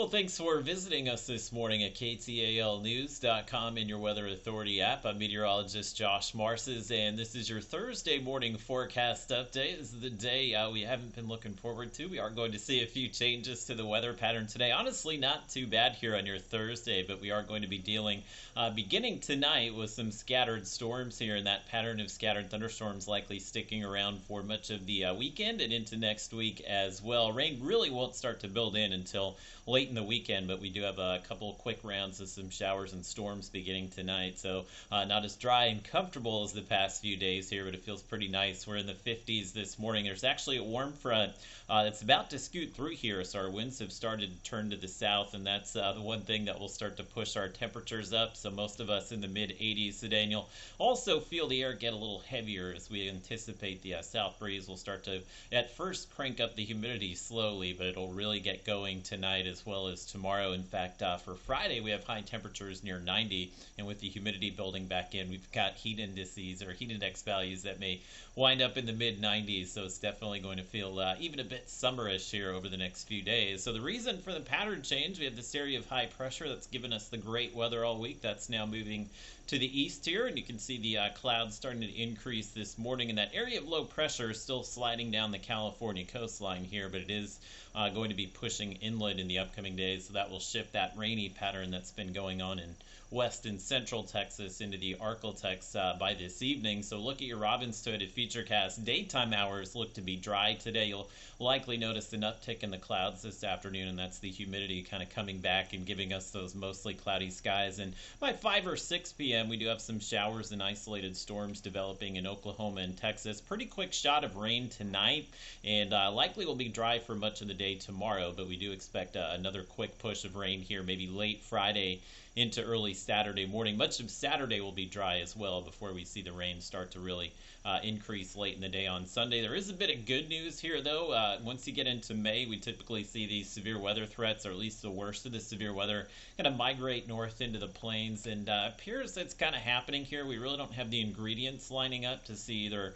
Well, thanks for visiting us this morning at ktalnews.com and your Weather Authority app. I'm meteorologist Josh Marces, and this is your Thursday morning forecast update. This is the day we haven't been looking forward to. We are going to see a few changes to the weather pattern today. Honestly, not too bad here on your Thursday, but we are going to be dealing, beginning tonight, with some scattered storms here, and that pattern of scattered thunderstorms likely sticking around for much of the weekend and into next week as well. Rain really won't start to build in until late in the weekend, but we do have a couple quick rounds of some showers and storms beginning tonight. So not as dry and comfortable as the past few days here, but it feels pretty nice. We're in the 50s this morning. There's actually a warm front that's about to scoot through here, so our winds have started to turn to the south, and that's the one thing that will start to push our temperatures up. So most of us in the mid 80s today, and you'll also feel the air get a little heavier as we anticipate the south breeze will start to at first crank up the humidity slowly, but it'll really get going tonight as well as tomorrow. In fact, for Friday, we have high temperatures near 90, and with the humidity building back in, we've got heat indices or heat index values that may wind up in the mid 90s, so it's definitely going to feel even a bit summerish here over the next few days. So the reason for the pattern change, we have this area of high pressure that's given us the great weather all week. That's now moving to the east here, and you can see the clouds starting to increase this morning, and that area of low pressure is still sliding down the California coastline here, but it is going to be pushing inland in the upcoming days, so that will shift that rainy pattern that's been going on in west and central Texas into the Arklatex by this evening. So look at your Robin's-Hood at Featurecast. Daytime hours look to be dry today. You'll likely notice an uptick in the clouds this afternoon, and that's the humidity kind of coming back and giving us those mostly cloudy skies. And by 5 or 6 p.m., we do have some showers and isolated storms developing in Oklahoma and Texas. Pretty quick shot of rain tonight, and likely will be dry for much of the day tomorrow, but we do expect another quick push of rain here, maybe late Friday into early Saturday morning. Much of Saturday will be dry as well before we see the rain start to really increase late in the day on Sunday. There is a bit of good news here, though. Once you get into May, we typically see these severe weather threats, or at least the worst of the severe weather, kind of migrate north into the plains, and appears that's kind of happening here. We really don't have the ingredients lining up to see either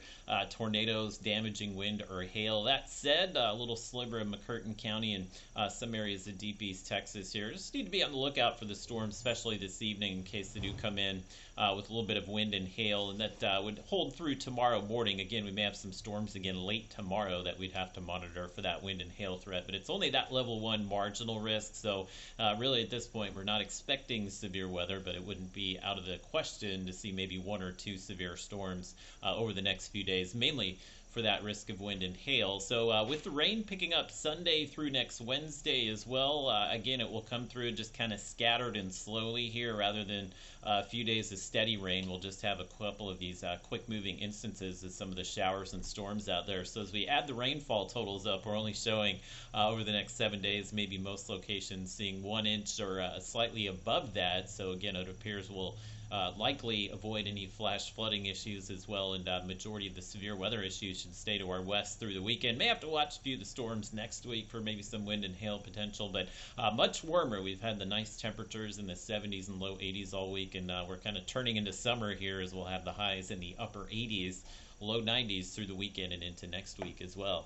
tornadoes, damaging wind, or hail. That said, a little sliver of McCurtain County and some areas of deep East Texas here. Just need to be on the lookout for the storms, especially this evening, in case they do come in with a little bit of wind and hail, and that would hold through tomorrow morning. Again, we may have some storms again late tomorrow that we'd have to monitor for that wind and hail threat, but it's only that level 1 marginal risk, so really at this point we're not expecting severe weather, but it wouldn't be out of the question to see maybe 1 or 2 severe storms over the next few days, mainly for that risk of wind and hail. So with the rain picking up Sunday through next Wednesday as well, again, it will come through just kind of scattered and slowly here rather than a few days of steady rain. We'll just have a couple of these quick moving instances of some of the showers and storms out there. So as we add the rainfall totals up, we're only showing over the next 7 days, maybe most locations seeing 1 inch or slightly above that. So again, it appears we'll likely avoid any flash flooding issues as well, and majority of the severe weather issues should stay to our west through the weekend. May have to watch a few of the storms next week for maybe some wind and hail potential, but much warmer. We've had the nice temperatures in the 70s and low 80s all week, and we're kind of turning into summer here as we'll have the highs in the upper 80s, low 90s through the weekend and into next week as well.